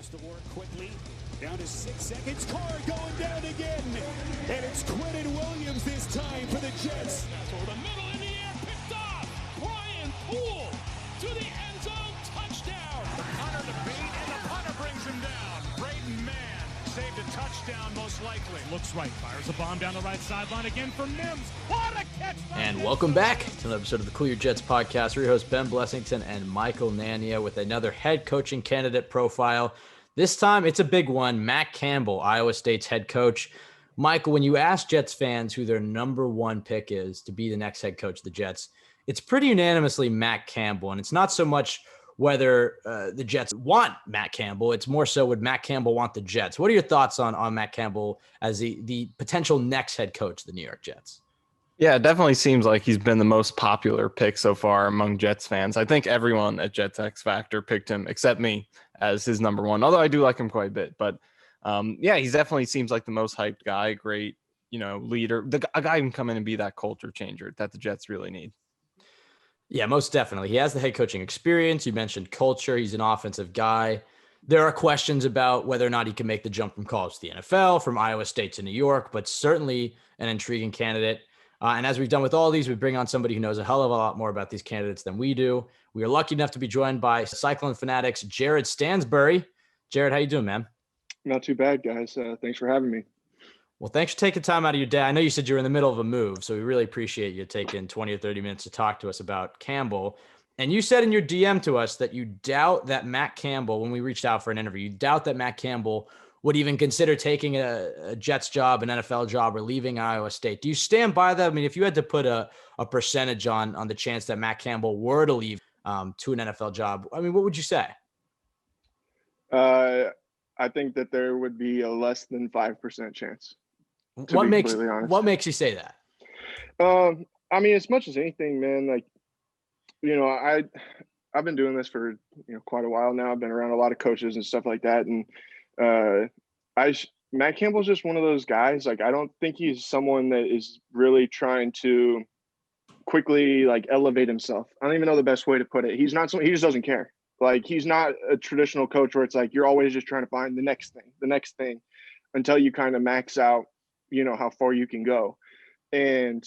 Puts the work quickly. Down to 6 seconds. Carr going down again. And it's Quentin Williams this time for the Jets. Over the middle in the air, picked off. Brian Poole to the end zone, touchdown. The punter to beat, and the punter brings him down. Braden Mann saved a touchdown most likely. Looks right, fires a bomb down the right sideline again for Mims. What a catch! And welcome back to another episode of the Cool Your Jets podcast. We're your hosts, Ben Blessington and Michael Nania, with another head coaching candidate profile. This time, it's a big one. Matt Campbell, Iowa State's head coach. Michael, when you ask Jets fans who their number one pick is to be the next head coach of the Jets, it's pretty unanimously Matt Campbell. And it's not so much whether the Jets want Matt Campbell. It's more so, would Matt Campbell want the Jets? What are your thoughts on Matt Campbell as the potential next head coach of the New York Jets? Yeah, it definitely seems like he's been the most popular pick so far among Jets fans. I think everyone at Jets X Factor picked him except me as his number one, although I do like him quite a bit. But yeah, he definitely seems like the most hyped guy, great, leader, a guy who can come in and be that culture changer that the Jets really need. Yeah, most definitely. He has the head coaching experience. You mentioned culture. He's an offensive guy. There are questions about whether or not he can make the jump from college to the NFL, from Iowa State to New York, but certainly an intriguing candidate. And as we've done with all these, we bring on somebody who knows a hell of a lot more about these candidates than we do. We are lucky enough to be joined by Cyclone Fanatics, Jared Stansbury. Jared, how you doing, man? Not too bad, guys. Thanks for having me. Well, thanks for taking time out of your day. I know you said you were in the middle of a move, so we really appreciate you taking 20 or 30 minutes to talk to us about Campbell. And you said in your DM to us that you doubt that Matt Campbell, when we reached out for an interview, you doubt that Matt Campbell would even consider taking a Jets job, an NFL job, or leaving Iowa State. Do you stand by that? I mean, if you had to put a percentage on the chance that Matt Campbell were to leave to an NFL job, I mean, what would you say? I think that there would be a less than 5% chance. What makes you say that? I mean, as much as anything, man, like, I've been doing this for, quite a while now. I've been around a lot of coaches and stuff like that. And Matt Campbell's just one of those guys. Like, I don't think he's someone that is really trying to quickly elevate himself. I don't even know the best way to put it. He's not, he just doesn't care. Like, he's not a traditional coach where it's like, you're always just trying to find the next thing until you kind of max out, how far you can go. And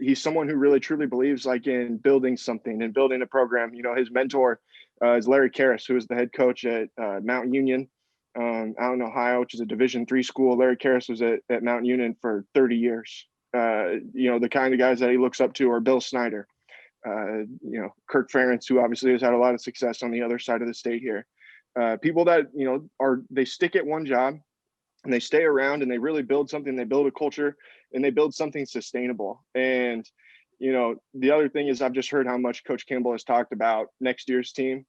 he's someone who really truly believes in building something and building a program. His mentor is Larry Karras, who is the head coach at Mount Union out in Ohio, which is a Division III school. Larry Karras was at Mount Union for 30 years. The kind of guys that he looks up to are Bill Snyder, Kirk Ferentz, who obviously has had a lot of success on the other side of the state here. People that, they stick at one job and they stay around and they really build something. They build a culture and they build something sustainable. And, the other thing is, I've just heard how much Coach Campbell has talked about next year's team.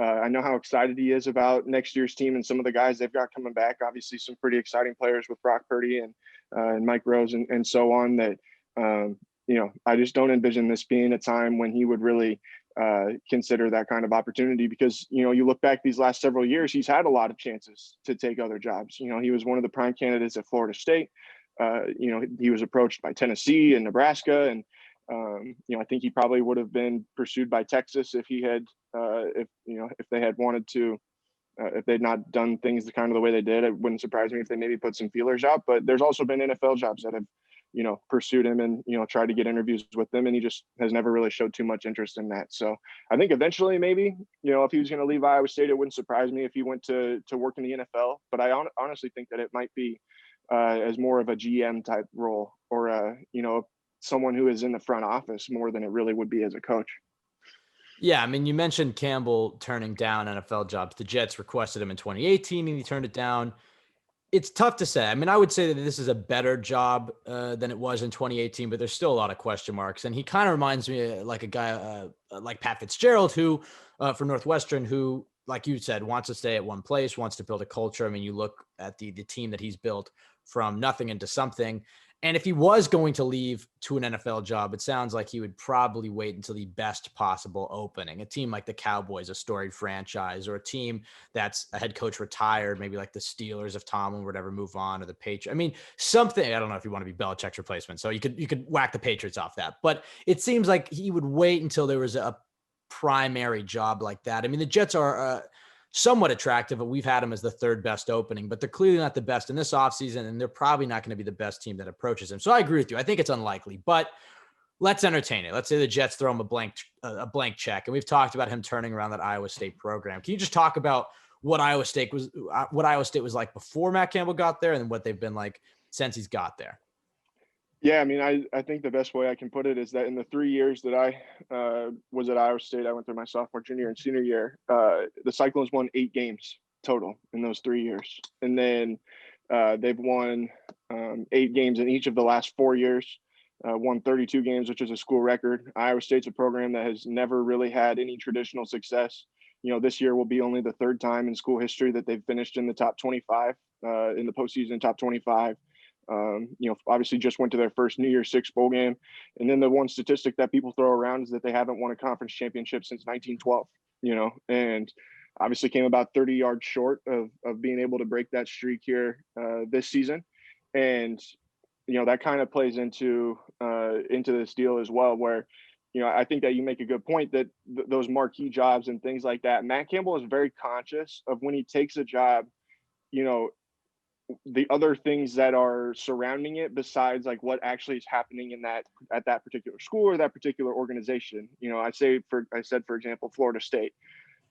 I know how excited he is about next year's team and some of the guys they've got coming back. Obviously, some pretty exciting players with Brock Purdy and Mike Rose and so on that, I just don't envision this being a time when he would really consider that kind of opportunity because, you look back these last several years, he's had a lot of chances to take other jobs. He was one of the prime candidates at Florida State. He was approached by Tennessee and Nebraska. And, I think he probably would have been pursued by Texas if he had, if they had wanted to, if they'd not done things the way they did. It wouldn't surprise me if they maybe put some feelers out, but there's also been NFL jobs that have, pursued him and, tried to get interviews with them. And he just has never really showed too much interest in that. So I think eventually maybe, if he was going to leave Iowa State, it wouldn't surprise me if he went to work in the NFL. But I honestly think that it might be as more of a GM type role or, someone who is in the front office more than it really would be as a coach. Yeah, I mean, you mentioned Campbell turning down NFL jobs. The Jets requested him in 2018 and he turned it down. It's tough to say. I mean, I would say that this is a better job than it was in 2018, but there's still a lot of question marks. And he kind of reminds me like a guy like Pat Fitzgerald, who from Northwestern, who, like you said, wants to stay at one place, wants to build a culture. I mean, you look at the team that he's built from nothing into something. And if he was going to leave to an NFL job, it sounds like he would probably wait until the best possible opening. A team like the Cowboys, a storied franchise, or a team that's a head coach retired, maybe like the Steelers if Tomlin would ever move on, or the Patriots. I mean, something, I don't know if you want to be Belichick's replacement, so you could whack the Patriots off that. But it seems like he would wait until there was a primary job like that. I mean, the Jets are somewhat attractive, but we've had him as the third best opening, but they're clearly not the best in this offseason, and they're probably not going to be the best team that approaches him. So I agree with you. I think it's unlikely, but let's entertain it. Let's say the Jets throw him a blank check, and we've talked about him turning around that Iowa State program. Can you just talk about what Iowa State was like before Matt Campbell got there, and what they've been like since he's got there? Yeah, I mean, I think the best way I can put it is that in the 3 years that I was at Iowa State, I went through my sophomore, junior, and senior year. The Cyclones won 8 games total in those 3 years, and then they've won 8 games in each of the last 4 years. Won 32 games, which is a school record. Iowa State's a program that has never really had any traditional success. This year will be only the 3rd time in school history that they've finished in the top 25 in the postseason, top 25. Obviously just went to their first New Year's Six bowl game. And then the one statistic that people throw around is that they haven't won a conference championship since 1912, and obviously came about 30 yards short of being able to break that streak here this season. And, that kind of plays into this deal as well, where, I think that you make a good point that those marquee jobs and things like that, Matt Campbell is very conscious of when he takes a job, the other things that are surrounding it besides like what actually is happening at that particular school or that particular organization. I said, for example, Florida State.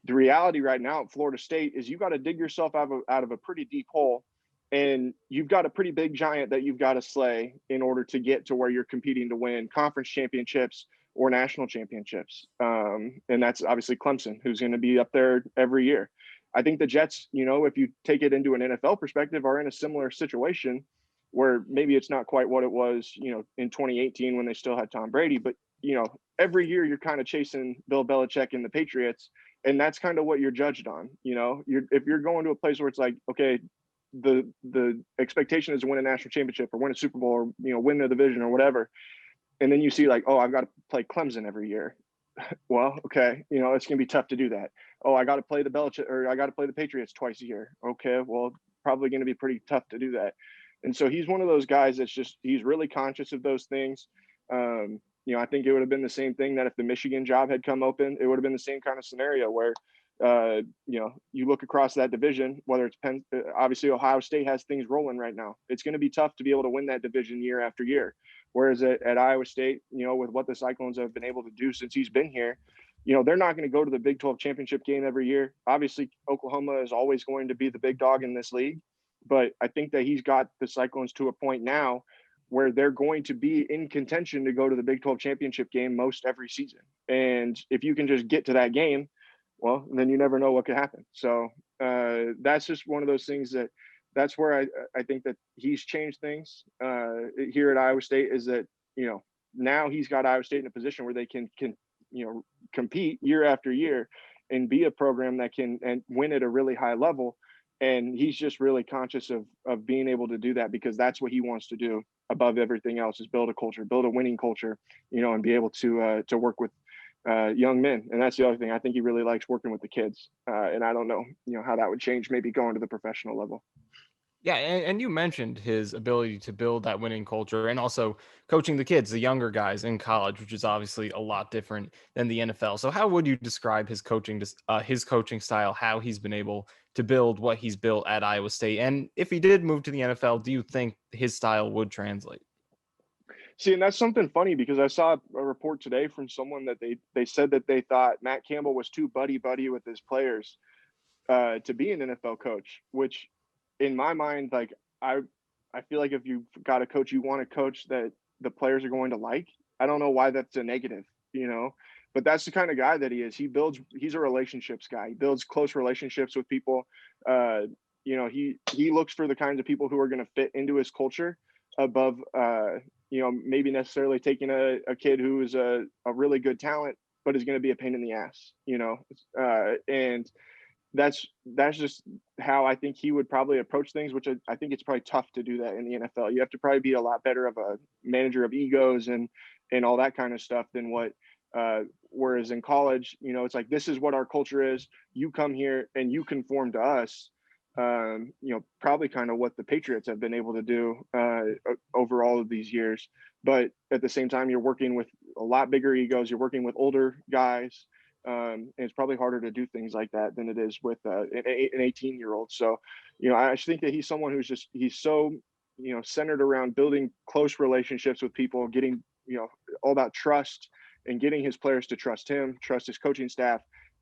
The reality right now at Florida State is you got to dig yourself out of a pretty deep hole, and you've got a pretty big giant that you've got to slay in order to get to where you're competing to win conference championships or national championships. And that's obviously Clemson, who's going to be up there every year. I think the Jets, if you take it into an NFL perspective, are in a similar situation where maybe it's not quite what it was, in 2018 when they still had Tom Brady, but, every year you're kind of chasing Bill Belichick and the Patriots, and that's kind of what you're judged on. If you're going to a place where it's like, okay, the expectation is to win a national championship or win a Super Bowl or, win the division or whatever. And then you see like, oh, I've got to play Clemson every year. Well, okay, it's going to be tough to do that. Oh, I got to play the Patriots twice a year. Okay, well, probably going to be pretty tough to do that. And so he's one of those guys he's really conscious of those things. I think it would have been the same thing that if the Michigan job had come open, it would have been the same kind of scenario where, you look across that division, whether it's obviously Ohio State has things rolling right now. It's going to be tough to be able to win that division year after year. Whereas at Iowa State, with what the Cyclones have been able to do since he's been here, they're not going to go to the Big 12 championship game every year. Obviously, Oklahoma is always going to be the big dog in this league. But I think that he's got the Cyclones to a point now where they're going to be in contention to go to the Big 12 championship game most every season. And if you can just get to that game, well, then you never know what could happen. So that's just one of those things that's where I think that he's changed things here at Iowa State, is that, now he's got Iowa State in a position where they can compete year after year and be a program that can and win at a really high level. And he's just really conscious of being able to do that, because that's what he wants to do above everything else, is build a winning culture, and be able to work with young men. And that's the other thing. I think he really likes working with the kids. And I don't know, how that would change maybe going to the professional level. Yeah, and you mentioned his ability to build that winning culture and also coaching the kids, the younger guys in college, which is obviously a lot different than the NFL. So how would you describe his coaching style, how he's been able to build what he's built at Iowa State? And if he did move to the NFL, do you think his style would translate? See, and that's something funny, because I saw a report today from someone that they said that they thought Matt Campbell was too buddy-buddy with his players to be an NFL coach, which in my mind, like I feel like if you've got a coach, you want a coach that the players are going to like. I don't know why that's a negative, but that's the kind of guy that he is. He's a relationships guy. He builds close relationships with people. He looks for the kinds of people who are going to fit into his culture above, maybe necessarily taking a kid who is a really good talent, but is going to be a pain in the ass, and that's just how I think he would probably approach things, which I think it's probably tough to do that in the NFL. You have to probably be a lot better of a manager of egos and all that kind of stuff than what, whereas in college, it's like, this is what our culture is. You come here and you conform to us. Probably kind of what the Patriots have been able to do over all of these years. But at the same time, you're working with a lot bigger egos. You're working with older guys. And it's probably harder to do things like that than it is with an 18-year-old. So, I just think that he's someone he's so, centered around building close relationships with people, getting, all about trust and getting his players to trust him, trust his coaching staff,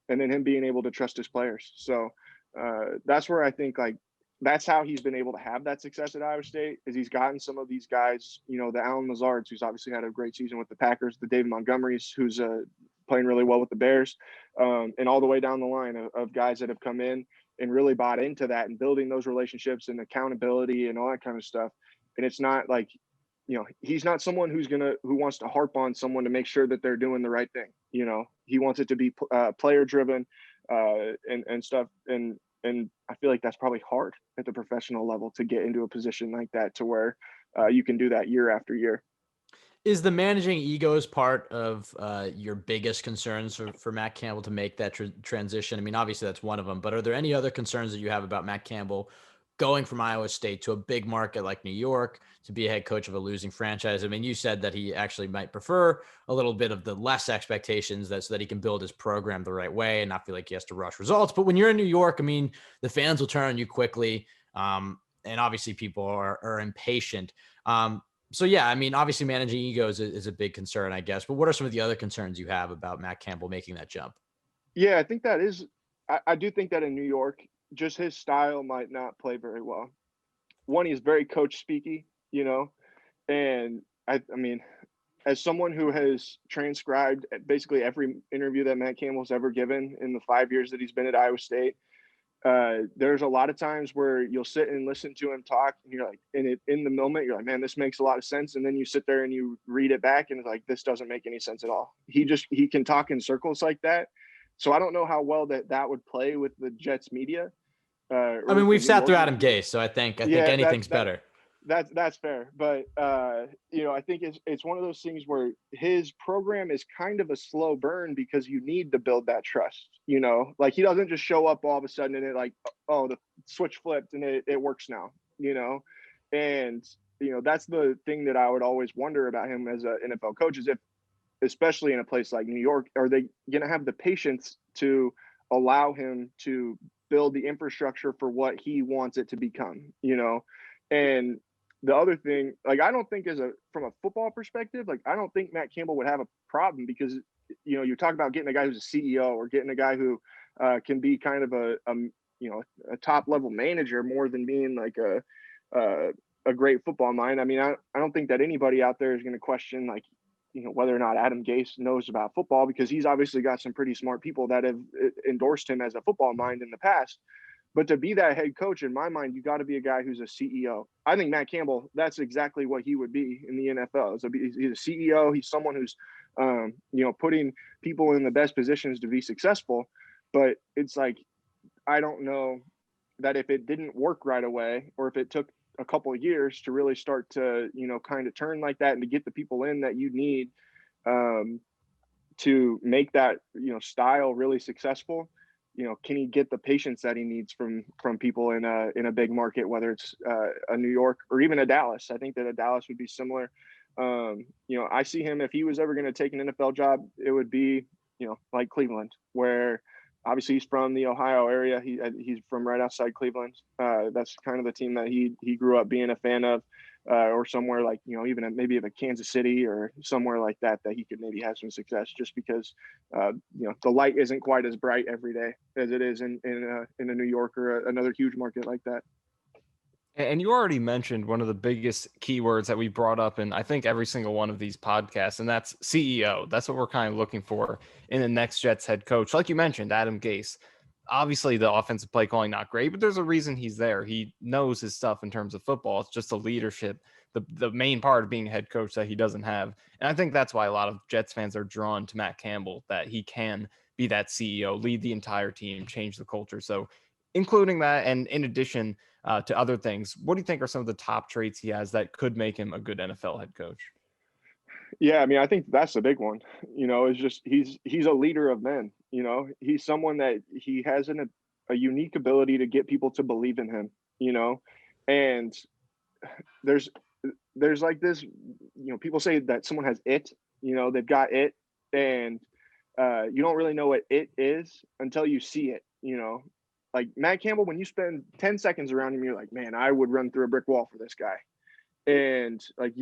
and then him being able to trust his players. So that's where I think that's how he's been able to have that success at Iowa State, is he's gotten some of these guys, the Allen Lazards, who's obviously had a great season with the Packers, the David Montgomerys, who's playing really well with the Bears, and all the way down the line of guys that have come in and really bought into that and building those relationships and accountability and all that kind of stuff. And it's not like, he's not someone who wants to harp on someone to make sure that they're doing the right thing. He wants it to be player driven and stuff. And I feel like that's probably hard at the professional level to get into a position like that, to where you can do that year after year. Is the managing egos part of your biggest concerns for Matt Campbell to make that transition? I mean, obviously that's one of them, but are there any other concerns that you have about Matt Campbell going from Iowa State to a big market like New York to be a head coach of a losing franchise? I mean, you said that he actually might prefer a little bit of the less expectations, so that he can build his program the right way and not feel like he has to rush results. But when you're in New York, I mean, the fans will turn on you quickly. And obviously people are impatient. So, yeah, I mean, obviously managing egos is a big concern, I guess. But what are some of the other concerns you have about Matt Campbell making that jump? Yeah, I think that is – I do think that in New York, just his style might not play very well. One, he's very coach speaky, and I mean, as someone who has transcribed basically every interview that Matt Campbell's ever given in the 5 years that he's been at Iowa State, there's a lot of times where you'll sit and listen to him talk, and you're like, in the moment, you're like, man, this makes a lot of sense. And then you sit there and you read it back and it's like, this doesn't make any sense at all. He can talk in circles like that. So I don't know how well that would play with the Jets media. I mean, we've sat through Adam Gase, so I think anything's better. That's fair. But, I think it's one of those things where his program is kind of a slow burn because you need to build that trust, like he doesn't just show up all of a sudden and it the switch flipped and it works now, and, that's the thing that I would always wonder about him as an NFL coach, is if, especially in a place like New York, are they going to have the patience to allow him to build the infrastructure for what he wants it to become, and the other thing, I don't think from a football perspective, I don't think Matt Campbell would have a problem because, you talk about getting a guy who's a CEO or getting a guy who can be kind of a top level manager more than being a great football mind. I mean, I don't think that anybody out there is going to question whether or not Adam Gase knows about football, because he's obviously got some pretty smart people that have endorsed him as a football mind in the past. But to be that head coach, in my mind, you got to be a guy who's a CEO. I think Matt Campbell, that's exactly what he would be in the NFL. So he's a CEO. He's someone who's, putting people in the best positions to be successful. But it's I don't know that if it didn't work right away, or if it took a couple of years to really start to, kind of turn like that and to get the people in that you need to make that, style really successful. Can he get the patience that he needs from people in a big market, whether it's a New York or even a Dallas? I think that a Dallas would be similar. I see him, if he was ever going to take an NFL job, it would be, like Cleveland, where obviously he's from the Ohio area. He's from right outside Cleveland. That's kind of the team that he grew up being a fan of, or somewhere even maybe of a Kansas City or somewhere like that he could maybe have some success, just because the light isn't quite as bright every day as it is in a New York or another huge market like that. And you already mentioned one of the biggest keywords that we brought up in, I think, every single one of these podcasts, and that's CEO. That's what we're kind of looking for in the next Jets head coach. Like you mentioned, Adam Gase. Obviously, the offensive play calling not great, but there's a reason he's there. He knows his stuff in terms of football. It's just the leadership, the main part of being a head coach that he doesn't have. And I think that's why a lot of Jets fans are drawn to Matt Campbell, that he can be that CEO, lead the entire team, change the culture. So including that, and in addition to other things, what do you think are some of the top traits he has that could make him a good NFL head coach? Yeah, I mean, I think that's a big one. Is just he's a leader of men. He's someone that he has a unique ability to get people to believe in him. And there's like this. People say that someone has it. They've got it, and you don't really know what it is until you see it, you know. Like Matt Campbell, when you spend 10 seconds around him, you're like, man, I would run through a brick wall for this guy. And like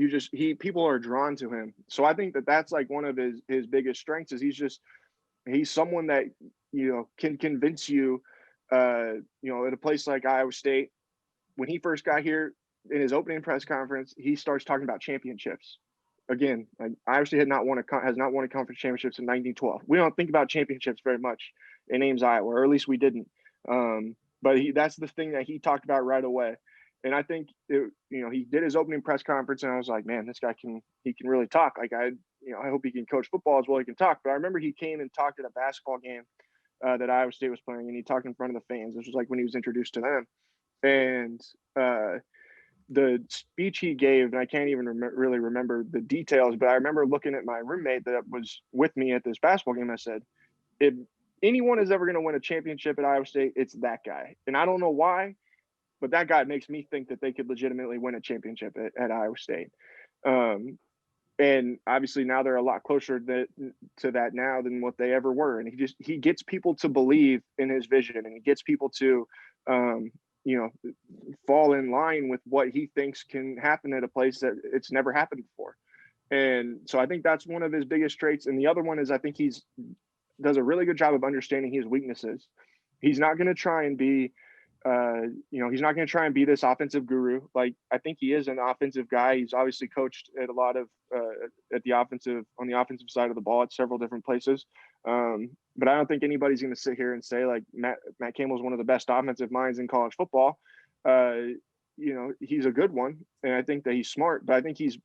people are drawn to him. So I think that that's like one of his biggest strengths is he's someone that, you know, can convince you, you know, at a place like Iowa State, when he first got here in his opening press conference, he starts talking about championships. Again, like Iowa State has not won a conference championships in 1912. We don't think about championships very much in Ames, Iowa, or at least we didn't. But that's the thing that he talked about right away. And I think, you know, he did his opening press conference and I was like, man, this guy can really talk. Like I hope he can coach football as well as he can talk. But I remember he came and talked at a basketball game that Iowa State was playing, and he talked in front of the fans. This was like when he was introduced to them. And the speech he gave, and I can't even really remember the details, but I remember looking at my roommate that was with me at this basketball game. I said, if anyone is ever going to win a championship at Iowa State, it's that guy. And I don't know why, but that guy makes me think that they could legitimately win a championship at Iowa State. And obviously now they're a lot closer to that now than what they ever were. And he gets people to believe in his vision, and he gets people to, you know, fall in line with what he thinks can happen at a place that it's never happened before. And so I think that's one of his biggest traits. And the other one is I think does a really good job of understanding his weaknesses. He's not going to try and be, you know, he's not going to try and be this offensive guru. Like I think he is an offensive guy. He's obviously coached at a lot of on the offensive side of the ball at several different places. But I don't think anybody's going to sit here and say like Matt Campbell is one of the best offensive minds in college football. You know, he's a good one, and I think that he's smart. But I think he's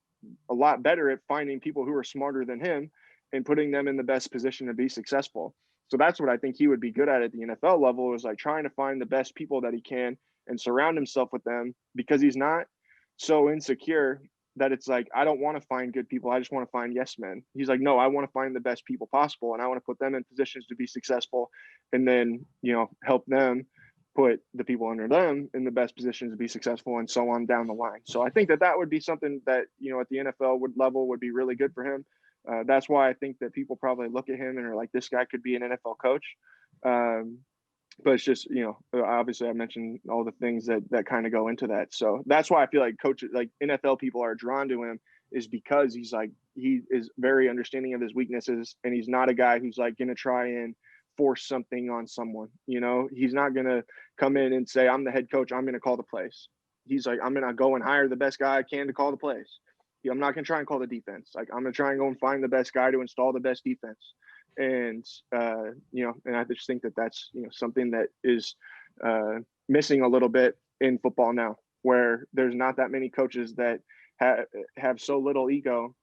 a lot better at finding people who are smarter than him and putting them in the best position to be successful. So that's what I think he would be good at the NFL level, is like trying to find the best people that he can and surround himself with them, because he's not so insecure that it's like, I don't want to find good people. I just want to find yes men. He's like, no, I want to find the best people possible, and I want to put them in positions to be successful, and then, you know, help them put the people under them in the best positions to be successful, and so on down the line. So I think that would be something that, you know, at the NFL level would be really good for him. That's why I think that people probably look at him and are like, this guy could be an NFL coach. But it's just, you know, obviously I mentioned all the things that kind of go into that. So that's why I feel like coaches, like NFL people are drawn to him, is because he is very understanding of his weaknesses, and he's not a guy who's like going to try and force something on someone. You know, he's not going to come in and say, I'm the head coach, I'm going to call the plays. He's like, I'm going to go and hire the best guy I can to call the plays. I'm not going to try and call the defense. Like, I'm going to try and go and find the best guy to install the best defense. And, you know, and I just think that that's, you know, something that is missing a little bit in football now, where there's not that many coaches that have so little ego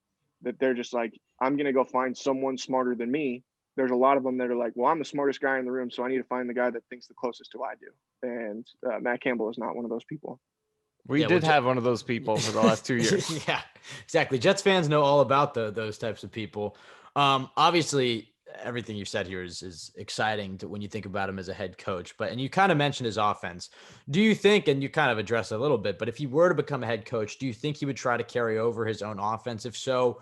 that they're just like, I'm going to go find someone smarter than me. There's a lot of them that are like, well, I'm the smartest guy in the room, so I need to find the guy that thinks the closest to I do. And Matt Campbell is not one of those people. We did have one of those people for the last 2 years. Yeah, exactly. Jets fans know all about those types of people. Obviously, everything you said here is exciting when you think about him as a head coach. And you kind of mentioned his offense. Do you think, and you kind of addressed it a little bit, but if he were to become a head coach, do you think he would try to carry over his own offense? If so,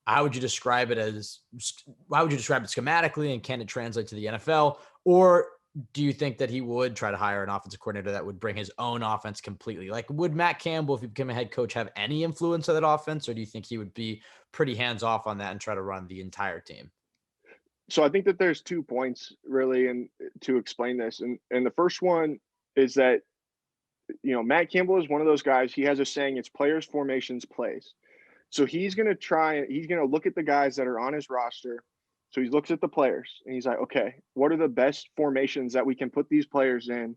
how would you describe it schematically, and can it translate to the NFL? Or do you think that he would try to hire an offensive coordinator that would bring his own offense completely? Like, would Matt Campbell, if he became a head coach, have any influence on that offense? Or do you think he would be pretty hands-off on that and try to run the entire team? So I think that there's 2 points really to explain this. And the first one is that, you know, Matt Campbell is one of those guys. He has a saying, it's players, formations, plays. So he's going to look at the guys that are on his roster. So he looks at the players and he's like, okay, what are the best formations that we can put these players in,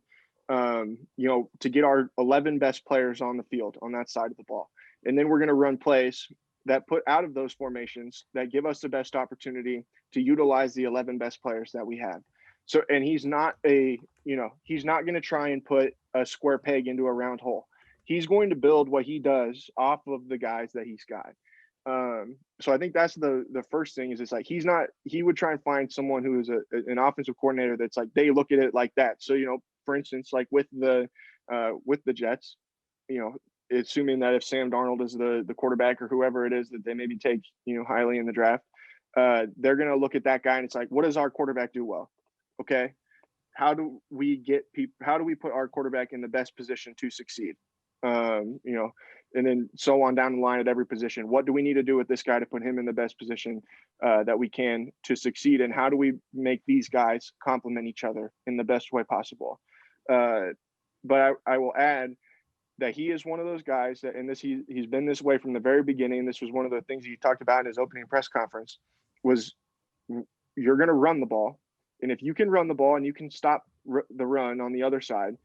you know, to get our 11 best players on the field on that side of the ball. And then we're going to run plays that put out of those formations that give us the best opportunity to utilize the 11 best players that we have. So, and he's not going to try and put a square peg into a round hole. He's going to build what he does off of the guys that he's got. So I think that's the first thing, is it's like, he would try and find someone who is an offensive coordinator that's like, they look at it like that. So, you know, for instance, like with the Jets, you know, assuming that if Sam Darnold is the quarterback or whoever it is that they maybe take, you know, highly in the draft, they're going to look at that guy and it's like, what does our quarterback do well? Okay. How do we put our quarterback in the best position to succeed? And then so on down the line at every position. What do we need to do with this guy to put him in the best position that we can to succeed? And how do we make these guys complement each other in the best way possible? But I will add that he is one of those guys that, and he's been this way from the very beginning. This was one of the things he talked about in his opening press conference was you're going to run the ball. And if you can run the ball and you can stop the run on the other side,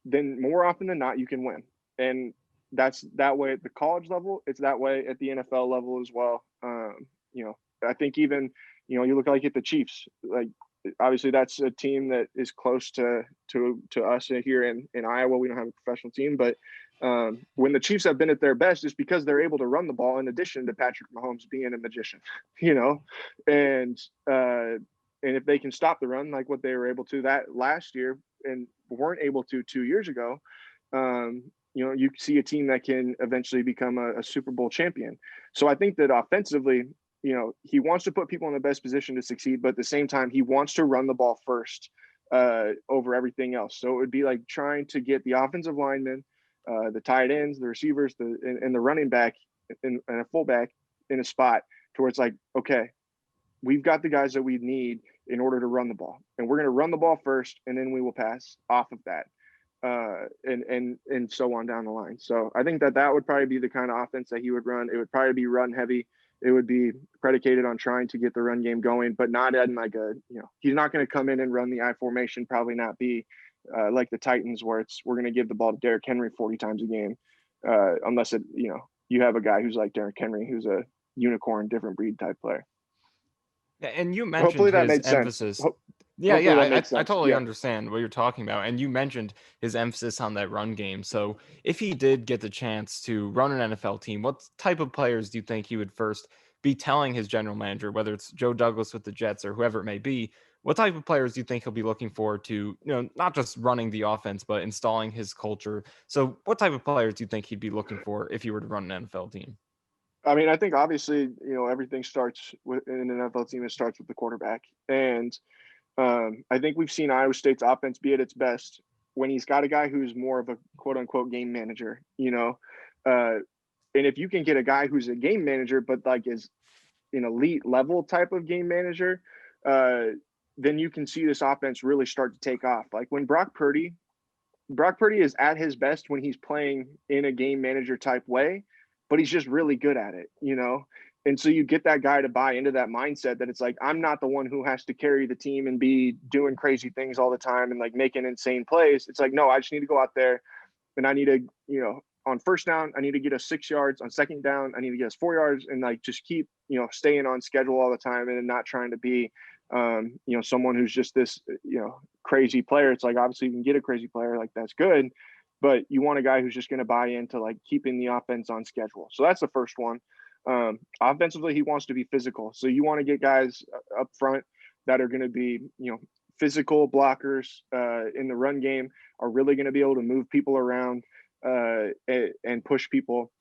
then more often than not, you can win. And that's that way at the college level. It's that way at the NFL level as well. I think even, you look like at the Chiefs, like obviously that's a team that is close to us here in Iowa. We don't have a professional team, but when the Chiefs have been at their best, it's because they're able to run the ball in addition to Patrick Mahomes being a magician, and if they can stop the run, like what they were able to that last year and weren't able to 2 years ago, you see a team that can eventually become a Super Bowl champion. So I think that offensively, he wants to put people in the best position to succeed, but at the same time, he wants to run the ball first over everything else. So it would be like trying to get the offensive linemen, the tight ends, the receivers, and the running back and a fullback in a spot to where it's like, okay, we've got the guys that we need in order to run the ball, and we're going to run the ball first, and then we will pass off of that. And so on down the line. So I think that would probably be the kind of offense that he would run. It would probably be run heavy. It would be predicated on trying to get the run game going, but not in like he's not going to come in and run the I formation, probably not be like the Titans where we're going to give the ball to Derrick Henry 40 times a game. Unless you have a guy who's like Derrick Henry, who's a unicorn, different breed type player. Yeah, and you mentioned hopefully that his made emphasis. Sense. I totally understand what you're talking about. And you mentioned his emphasis on that run game. So if he did get the chance to run an NFL team, what type of players do you think he would first be telling his general manager, whether it's Joe Douglas with the Jets or whoever it may be? What type of players do you think he'll be looking for to, not just running the offense, but installing his culture? So what type of players do you think he'd be looking for if he were to run an NFL team? I mean, I think obviously, everything starts with in an NFL team. It starts with the quarterback. And I think we've seen Iowa State's offense be at its best when he's got a guy who's more of a quote unquote game manager, and if you can get a guy who's a game manager, but like is an elite level type of game manager, then you can see this offense really start to take off. Like when Brock Purdy is at his best when he's playing in a game manager type way, but he's just really good at it, And so you get that guy to buy into that mindset that it's like, I'm not the one who has to carry the team and be doing crazy things all the time and like making insane plays. It's like, no, I just need to go out there and I need to, on first down, I need to get us 6 yards. On second down, I need to get us 4 yards and like just keep, staying on schedule all the time and not trying to be, someone who's just this, crazy player. It's like, obviously you can get a crazy player, like that's good, but you want a guy who's just going to buy into like keeping the offense on schedule. So that's the first one. Offensively, he wants to be physical. So you want to get guys up front that are going to be, physical blockers in the run game, are really going to be able to move people around and push people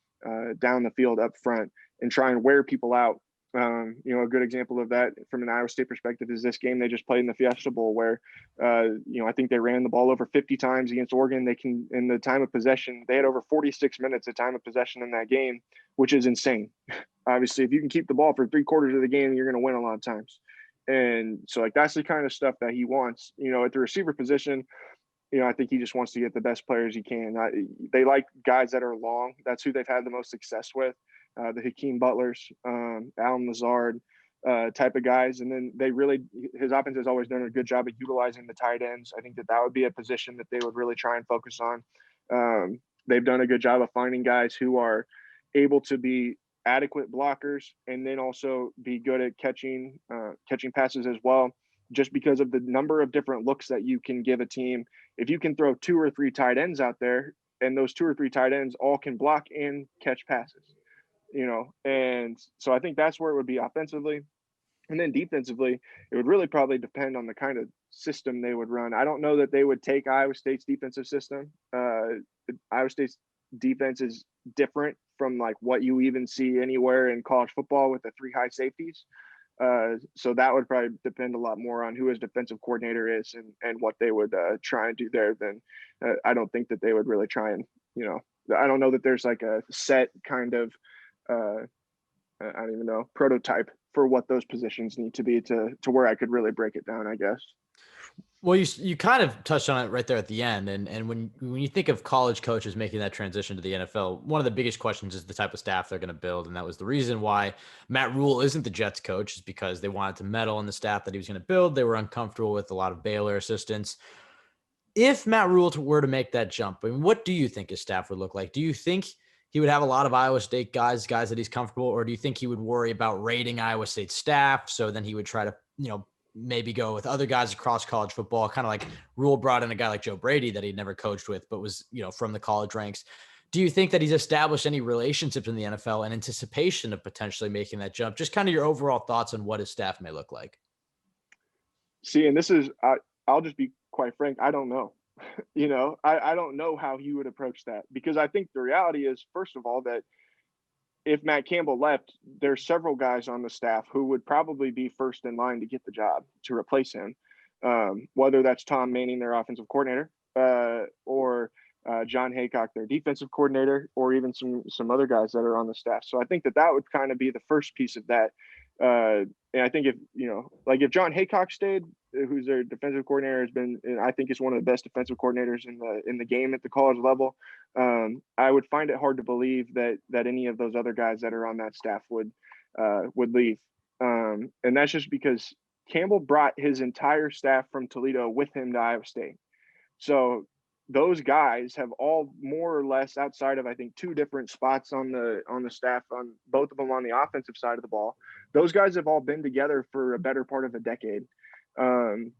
down the field up front and try and wear people out. A good example of that from an Iowa State perspective is this game they just played in the Fiesta Bowl where, I think they ran the ball over 50 times against Oregon. In the time of possession, they had over 46 minutes of time of possession in that game, which is insane. Obviously, if you can keep the ball for 3/4 of the game, you're going to win a lot of times. And so like, that's the kind of stuff that he wants, at the receiver position. I think he just wants to get the best players he can. They like guys that are long. That's who they've had the most success with. The Hakeem Butlers, Alan Lazard type of guys. And then his offense has always done a good job of utilizing the tight ends. I think that would be a position that they would really try and focus on. They've done a good job of finding guys who are able to be adequate blockers and then also be good at catching passes as well, just because of the number of different looks that you can give a team. If you can throw 2 or 3 tight ends out there and those 2 or 3 tight ends all can block and catch passes, and so I think that's where it would be offensively. And then defensively, it would really probably depend on the kind of system they would run. I don't know that they would take Iowa State's defensive system. Iowa State's defense is different from like what you even see anywhere in college football with the 3 high safeties. So that would probably depend a lot more on who his defensive coordinator is and what they would try and do there. Than I don't think that they would really try and, I don't know that there's like a set kind of, I don't even know, prototype for what those positions need to be to where I could really break it down, I guess. Well, you kind of touched on it right there at the end, and when you think of college coaches making that transition to the NFL, one of the biggest questions is the type of staff they're going to build, and that was the reason why Matt Rule isn't the Jets coach, is because they wanted to meddle in the staff that he was going to build. They were uncomfortable with a lot of Baylor assistants. If Matt Rule were to make that jump, I mean, what do you think his staff would look like? Do you think he would have a lot of Iowa State guys that he's comfortable, or do you think he would worry about raiding Iowa State staff? So then he would try to, maybe go with other guys across college football, kind of like Rule brought in a guy like Joe Brady that he'd never coached with, but was, from the college ranks. Do you think that he's established any relationships in the NFL in anticipation of potentially making that jump? Just kind of your overall thoughts on what his staff may look like. See, and this is, I'll just be quite frank. I don't know. I don't know how he would approach that, because I think the reality is, first of all, that if Matt Campbell left, there's several guys on the staff who would probably be first in line to get the job to replace him. Whether that's Tom Manning, their offensive coordinator, or John Haycock, their defensive coordinator, or even some other guys that are on the staff. So I think that would kind of be the first piece of that. And I think if John Haycock stayed, who's their defensive coordinator, has been, and I think is one of the best defensive coordinators in the game at the college level. I would find it hard to believe that any of those other guys that are on that staff would leave. And that's just because Campbell brought his entire staff from Toledo with him to Iowa State. So those guys have all more or less, outside of, I think, two different spots on the staff, on both of them on the offensive side of the ball, those guys have all been together for a better part of a decade. And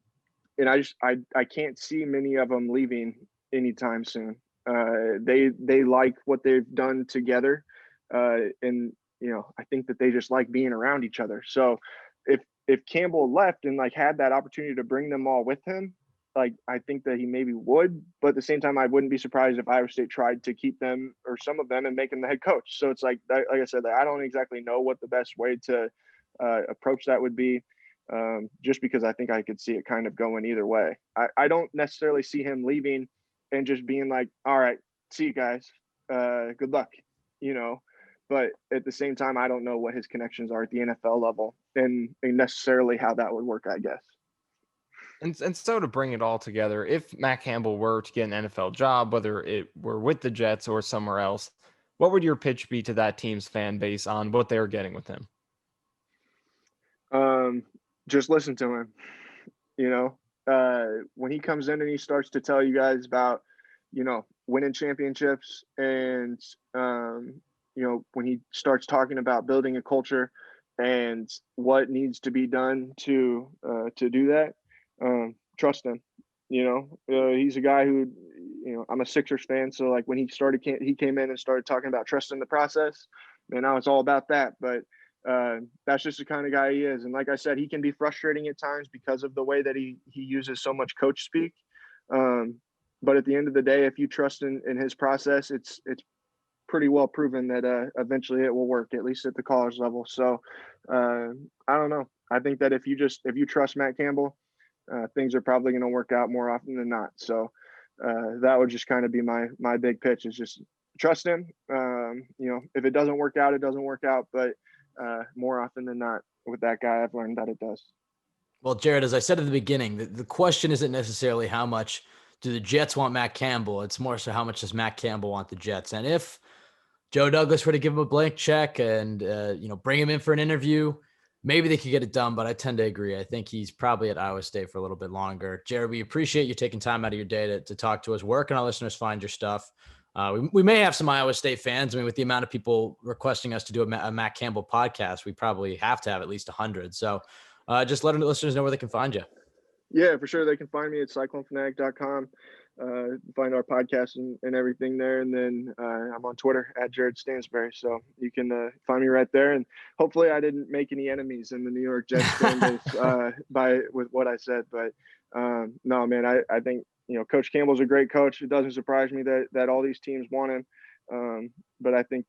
I can't see many of them leaving anytime soon. They like what they've done together. And, I think that they just like being around each other. So if Campbell left and had that opportunity to bring them all with him, I think that he maybe would, but at the same time, I wouldn't be surprised if Iowa State tried to keep them, or some of them, and make him the head coach. So it's like I said, I don't exactly know what the best way to approach that would be, just because I think I could see it kind of going either way. I don't necessarily see him leaving and just being like, all right, see you guys, good luck, but at the same time, I don't know what his connections are at the NFL level and necessarily how that would work, I guess. And so to bring it all together, if Matt Campbell were to get an NFL job, whether it were with the Jets or somewhere else, what would your pitch be to that team's fan base on what they were getting with him? Just listen to him. When he comes in and he starts to tell you guys about, winning championships, and, when he starts talking about building a culture and what needs to be done to do that, trust him. He's a guy who, I'm a Sixers fan, so when he came in and started talking about trusting the process, and now it's all about that. But that's just the kind of guy he is. And like I said, he can be frustrating at times because of the way that he uses so much coach speak. But at the end of the day, if you trust in his process, it's pretty well proven that eventually it will work, at least at the college level. So I don't know. I think that if you trust Matt Campbell, things are probably going to work out more often than not. So that would just kind of be my big pitch, is just trust him. If it doesn't work out, it doesn't work out. But more often than not, with that guy, I've learned that it does. Well, Jared, as I said at the beginning, the question isn't necessarily how much do the Jets want Matt Campbell. It's more so how much does Matt Campbell want the Jets. And if Joe Douglas were to give him a blank check and, bring him in for an interview, maybe they could get it done, but I tend to agree. I think he's probably at Iowa State for a little bit longer. Jared, we appreciate you taking time out of your day to talk to us. Where can our listeners find your stuff? We may have some Iowa State fans. I mean, with the amount of people requesting us to do a Matt Campbell podcast, we probably have to have at least 100. So just let the listeners know where they can find you. Yeah, for sure. They can find me at cyclonefanatic.com. Find our podcast and everything there. And then I'm on Twitter at Jared Stansbury. So you can find me right there. And hopefully I didn't make any enemies in the New York Jets fan base with what I said. But no, man, I think, Coach Campbell's a great coach. It doesn't surprise me that all these teams want him. But I think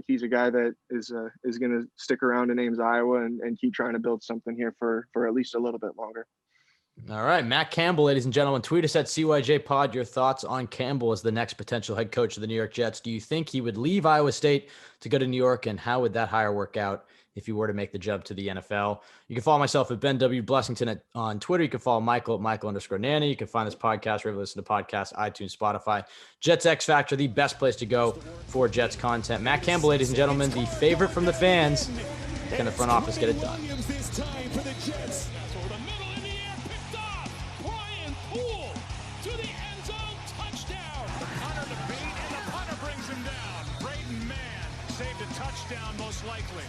he's a guy that is going to stick around in Ames, Iowa, and keep trying to build something here for at least a little bit longer. All right, Matt Campbell, ladies and gentlemen, tweet us at CYJ Pod your thoughts on Campbell as the next potential head coach of the New York Jets. Do you think he would leave Iowa State to go to New York, and how would that hire work out if he were to make the jump to the NFL? You can follow myself at Ben W. Blessington on Twitter. You can follow Michael at Michael_Nanny. You can find this podcast wherever you listen to podcasts, iTunes, Spotify. Jets X Factor, the best place to go for Jets content. Matt Campbell, ladies and gentlemen, the favorite from the fans. Can the front office get it done?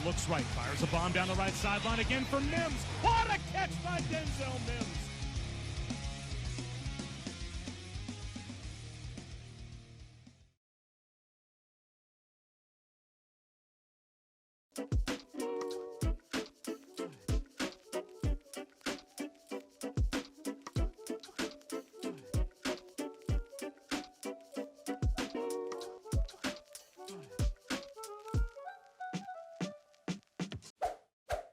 Looks right, fires a bomb down the right sideline again for Mims. What a catch by Denzel Mims.